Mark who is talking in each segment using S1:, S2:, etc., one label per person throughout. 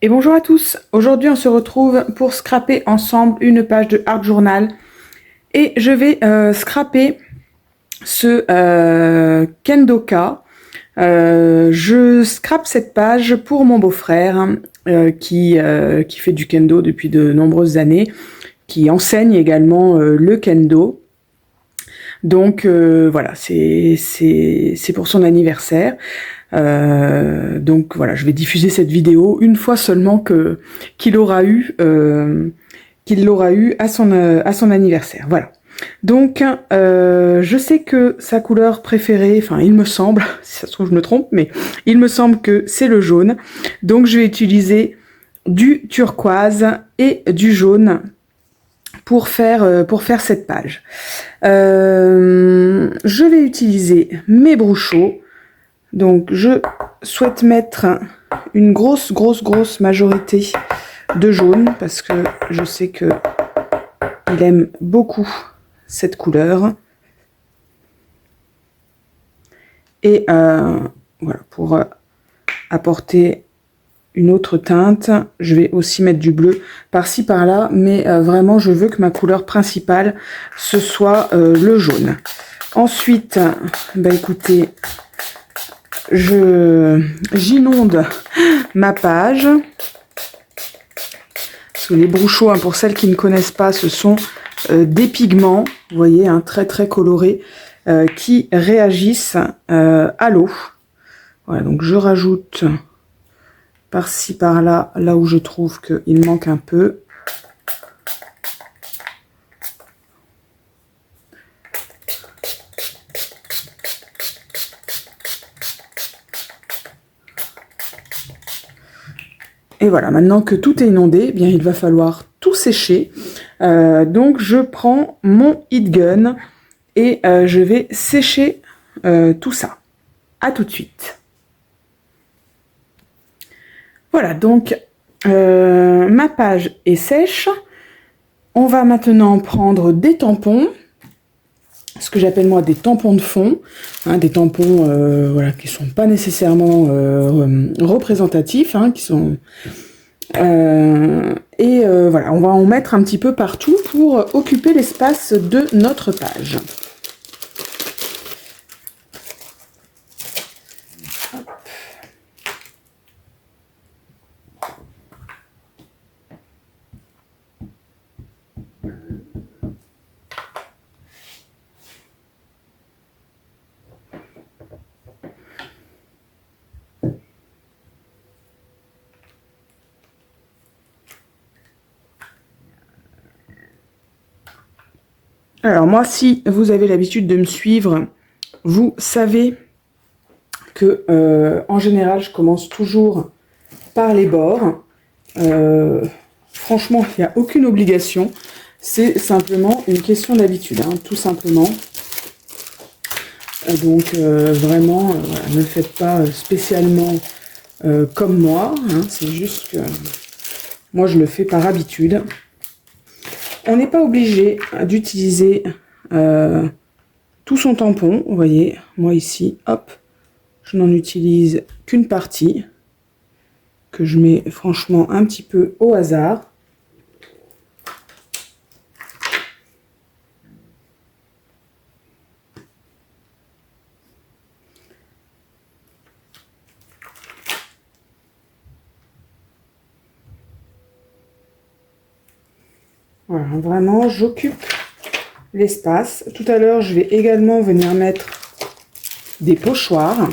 S1: Et bonjour à tous, aujourd'hui on se retrouve pour scraper ensemble une page de Art Journal et je vais scraper ce Kendoka. Je scrape cette page pour mon beau-frère qui fait du kendo depuis de nombreuses années, qui enseigne également le kendo. Donc voilà, c'est pour son anniversaire. Donc voilà, je vais diffuser cette vidéo une fois seulement qu'il l'aura eu à son anniversaire. Voilà. Donc je sais que sa couleur préférée, enfin il me semble, si ça se trouve je me trompe, mais il me semble que c'est le jaune. Donc je vais utiliser du turquoise et du jaune pour faire cette page. Je vais utiliser mes brochots. Donc je souhaite mettre une grosse majorité de jaune parce que je sais que il aime beaucoup cette couleur. Et voilà, pour apporter une autre teinte, je vais aussi mettre du bleu par-ci par-là, mais vraiment je veux que ma couleur principale ce soit le jaune. Ensuite, bah écoutez, j'inonde ma page. Parce que les brochots, hein, pour celles qui ne connaissent pas, ce sont des pigments, vous voyez, hein, très colorés, qui réagissent à l'eau. Voilà, donc je rajoute par-ci par-là, là où je trouve qu'il manque un peu. Et voilà, maintenant que tout est inondé, eh bien il va falloir tout sécher. Donc je prends mon heat gun et je vais sécher tout ça. À tout de suite. Voilà, donc ma page est sèche. On va maintenant prendre des tampons, ce que j'appelle moi des tampons de fond, hein, des tampons voilà, qui ne sont pas nécessairement représentatifs, hein, qui sont... voilà, on va en mettre un petit peu partout pour occuper l'espace de notre page. Alors moi, si vous avez l'habitude de me suivre, vous savez que en général, je commence toujours par les bords. Franchement, il n'y a aucune obligation. C'est simplement une question d'habitude, hein, tout simplement. Donc vraiment, voilà, ne faites pas spécialement comme moi. Hein, c'est juste que moi, je le fais par habitude. On n'est pas obligé d'utiliser tout son tampon. Vous voyez, moi ici, hop, je n'en utilise qu'une partie que je mets franchement un petit peu au hasard. Voilà, vraiment, j'occupe l'espace. Tout à l'heure, je vais également venir mettre des pochoirs.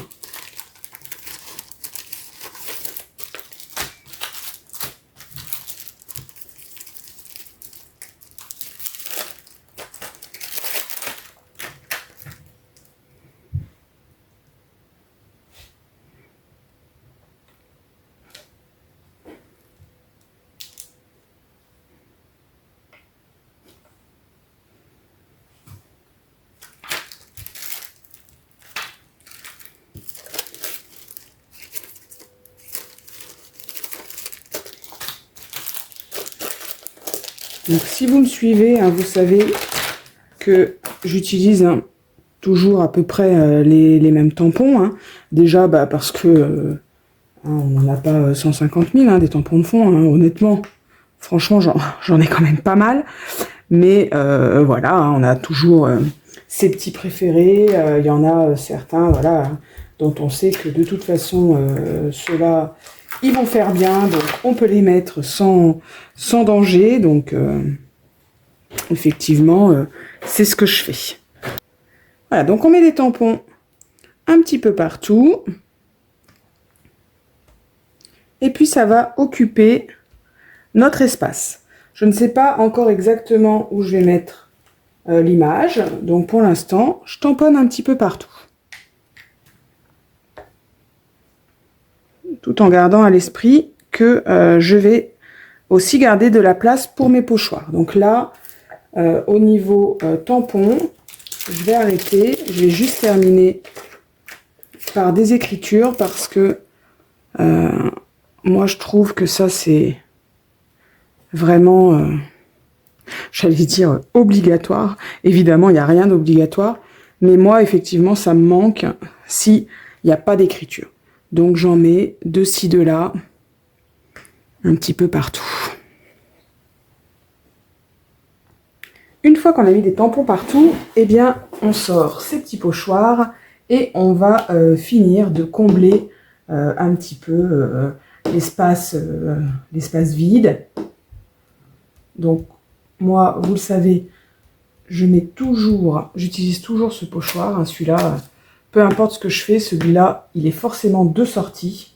S1: Donc si vous me suivez, hein, vous savez que j'utilise toujours à peu près les mêmes tampons. Hein. Déjà parce que On n'en a pas 150 000 hein, des tampons de fond, hein, honnêtement. Franchement, j'en ai quand même pas mal. Mais voilà, hein, on a toujours ses petits préférés. Il y en a certains, voilà, dont on sait que de toute façon, ceux-là, ils vont faire bien. Donc, on peut les mettre sans danger. Donc, effectivement, c'est ce que je fais. Voilà, donc on met des tampons un petit peu partout. Et puis, ça va occuper notre espace. Je ne sais pas encore exactement où je vais mettre l'image. Donc, pour l'instant, je tamponne un petit peu partout. Tout en gardant à l'esprit que je vais aussi garder de la place pour mes pochoirs. Donc là, au niveau tampon, je vais arrêter. Je vais juste terminer par des écritures parce que moi, je trouve que ça, c'est vraiment, j'allais dire, obligatoire. Évidemment, il n'y a rien d'obligatoire. Mais moi, effectivement, ça me manque s'il n'y a pas d'écriture. Donc, j'en mets de ci, de là, un petit peu partout. Une fois qu'on a mis des tampons partout, eh bien, on sort ces petits pochoirs et on va finir de combler un petit peu l'espace vide. Donc, moi, vous le savez, j'utilise toujours ce pochoir. Hein, celui-là, peu importe ce que je fais, celui-là, il est forcément de sortie.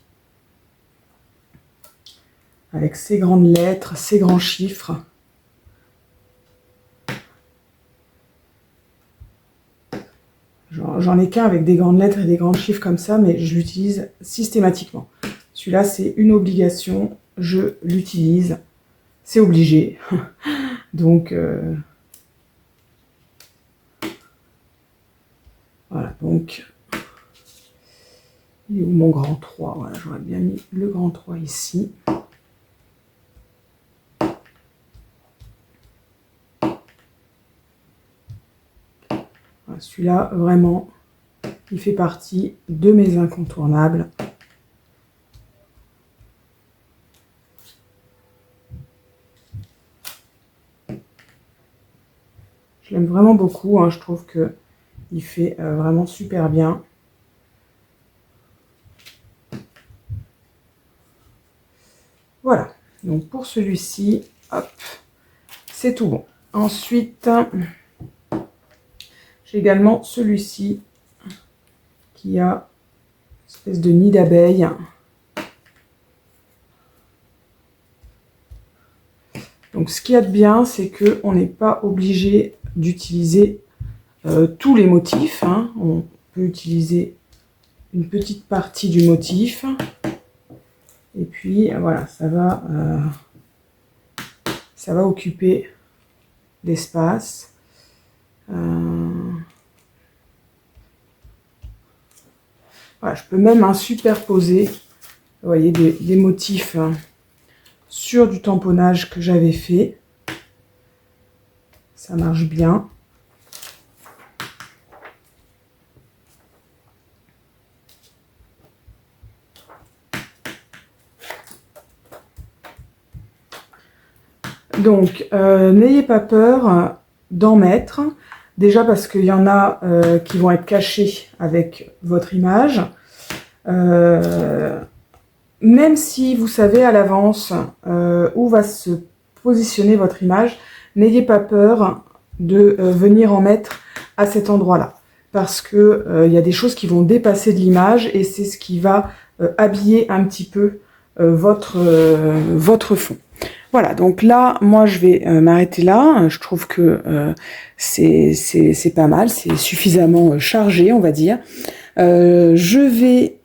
S1: Avec ses grandes lettres, ses grands chiffres. J'en ai qu'un avec des grandes lettres et des grands chiffres comme ça, mais je l'utilise systématiquement. Celui-là, c'est une obligation. Je l'utilise. C'est obligé. Donc, voilà. Donc, il est où mon grand 3 ? Voilà, j'aurais bien mis le grand 3 ici. Voilà, celui-là, vraiment, il fait partie de mes incontournables. Je l'aime vraiment beaucoup, hein, je trouve qu'il fait vraiment super bien. Voilà, donc pour celui-ci, hop, c'est tout bon. Ensuite, j'ai également celui-ci qui a une espèce de nid d'abeille. Donc ce qu'il y a de bien, c'est qu'on n'est pas obligé d'utiliser tous les motifs. Hein. On peut utiliser une petite partie du motif. Et puis voilà, ça va occuper l'espace. Voilà, je peux même superposer, vous voyez, des motifs sur du tamponnage que j'avais fait. Ça marche bien. Donc, n'ayez pas peur d'en mettre. Déjà parce qu'il y en a qui vont être cachés avec votre image. Même si vous savez à l'avance où va se positionner votre image, n'ayez pas peur de venir en mettre à cet endroit-là. Parce que y a des choses qui vont dépasser de l'image et c'est ce qui va habiller un petit peu votre fond. Voilà, donc là, moi, je vais m'arrêter là. Je trouve que c'est pas mal, c'est suffisamment chargé, on va dire. Je vais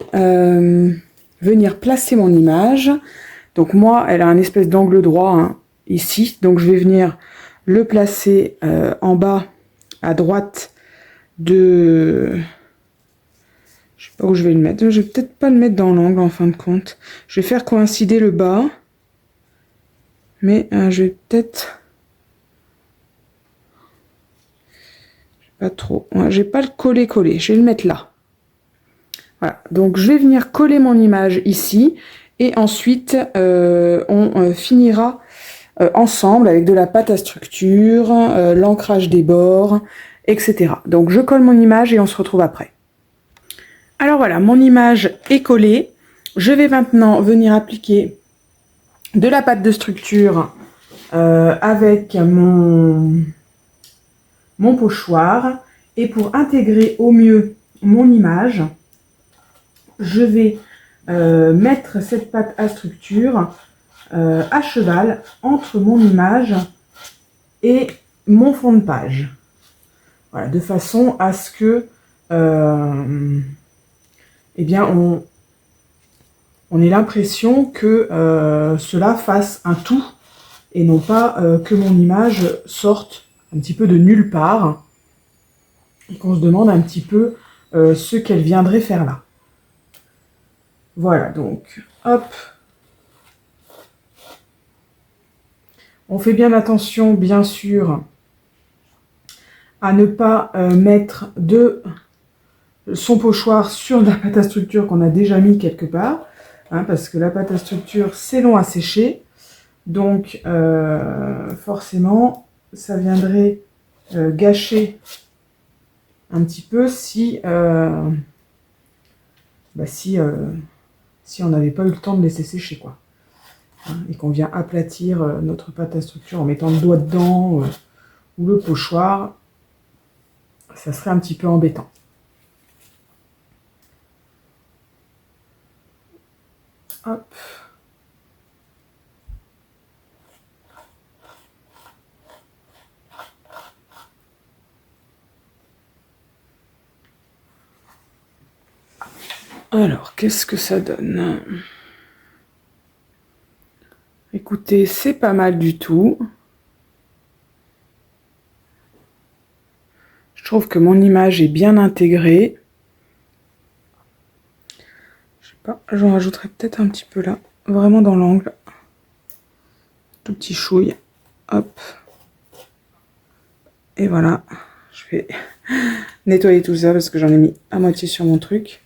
S1: venir placer mon image. Donc moi, elle a un espèce d'angle droit hein, ici. Donc je vais venir le placer en bas, à droite de... Je sais pas où je vais le mettre. Je vais peut-être pas le mettre dans l'angle en fin de compte. Je vais faire coïncider le bas. Mais je vais peut-être... Pas trop. Ouais, je vais pas le coller. Je vais le mettre là. Voilà, donc je vais venir coller mon image ici et ensuite on finira ensemble avec de la pâte à structure, l'ancrage des bords, etc. Donc je colle mon image et on se retrouve après. Alors voilà, mon image est collée. Je vais maintenant venir appliquer de la pâte de structure avec mon pochoir. Et pour intégrer au mieux mon image, je vais mettre cette pâte à structure à cheval entre mon image et mon fond de page. Voilà, de façon à ce que eh bien, on ait l'impression que cela fasse un tout et non pas que mon image sorte un petit peu de nulle part et qu'on se demande un petit peu ce qu'elle viendrait faire là. Voilà, donc, hop. On fait bien attention, bien sûr, à ne pas mettre de son pochoir sur de la pâte à structure qu'on a déjà mis quelque part, hein, parce que la pâte à structure, c'est long à sécher. Donc, forcément, ça viendrait gâcher un petit peu si on n'avait pas eu le temps de laisser sécher, quoi. Hein, et qu'on vient aplatir notre pâte à structure en mettant le doigt dedans ou le pochoir, ça serait un petit peu embêtant. Hop. Alors, qu'est-ce que ça donne? Écoutez, c'est pas mal du tout. Je trouve que mon image est bien intégrée. Je sais pas, j'en rajouterai peut-être un petit peu là, vraiment dans l'angle. Tout petit chouille. Hop. Et voilà. Je vais nettoyer tout ça parce que j'en ai mis à moitié sur mon truc.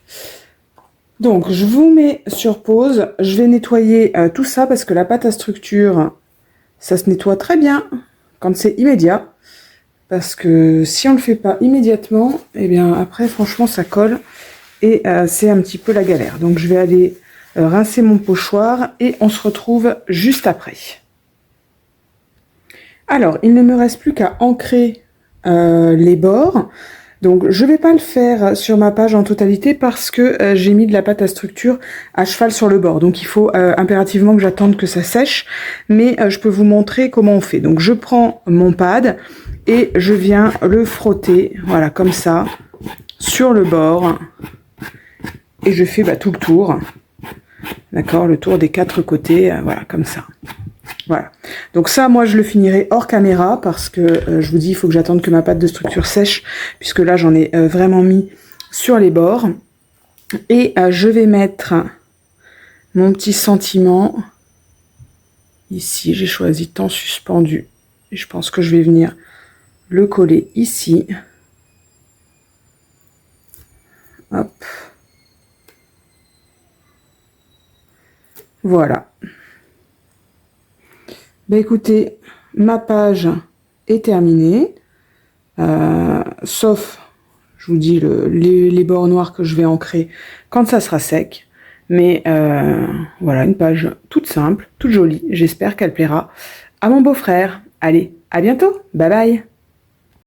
S1: Donc, je vous mets sur pause. Je vais nettoyer tout ça parce que la pâte à structure, ça se nettoie très bien quand c'est immédiat. Parce que si on ne le fait pas immédiatement, eh bien après, franchement, ça colle et c'est un petit peu la galère. Donc, je vais aller rincer mon pochoir et on se retrouve juste après. Alors, il ne me reste plus qu'à ancrer les bords. Donc, je ne vais pas le faire sur ma page en totalité parce que j'ai mis de la pâte à structure à cheval sur le bord. Donc, il faut impérativement que j'attende que ça sèche. Mais je peux vous montrer comment on fait. Donc, je prends mon pad et je viens le frotter, voilà, comme ça, sur le bord. Et je fais tout le tour. D'accord, le tour des 4 côtés, voilà, comme ça. Voilà. Donc ça, moi, je le finirai hors caméra parce que je vous dis, il faut que j'attende que ma pâte de structure sèche, puisque là, j'en ai vraiment mis sur les bords. Et je vais mettre mon petit sentiment. Ici, j'ai choisi temps suspendu. Et je pense que je vais venir le coller ici. Hop. Voilà. Ben écoutez, ma page est terminée. Sauf, je vous dis, les bords noirs que je vais ancrer quand ça sera sec. Mais voilà, une page toute simple, toute jolie. J'espère qu'elle plaira à mon beau-frère. Allez, à bientôt. Bye bye.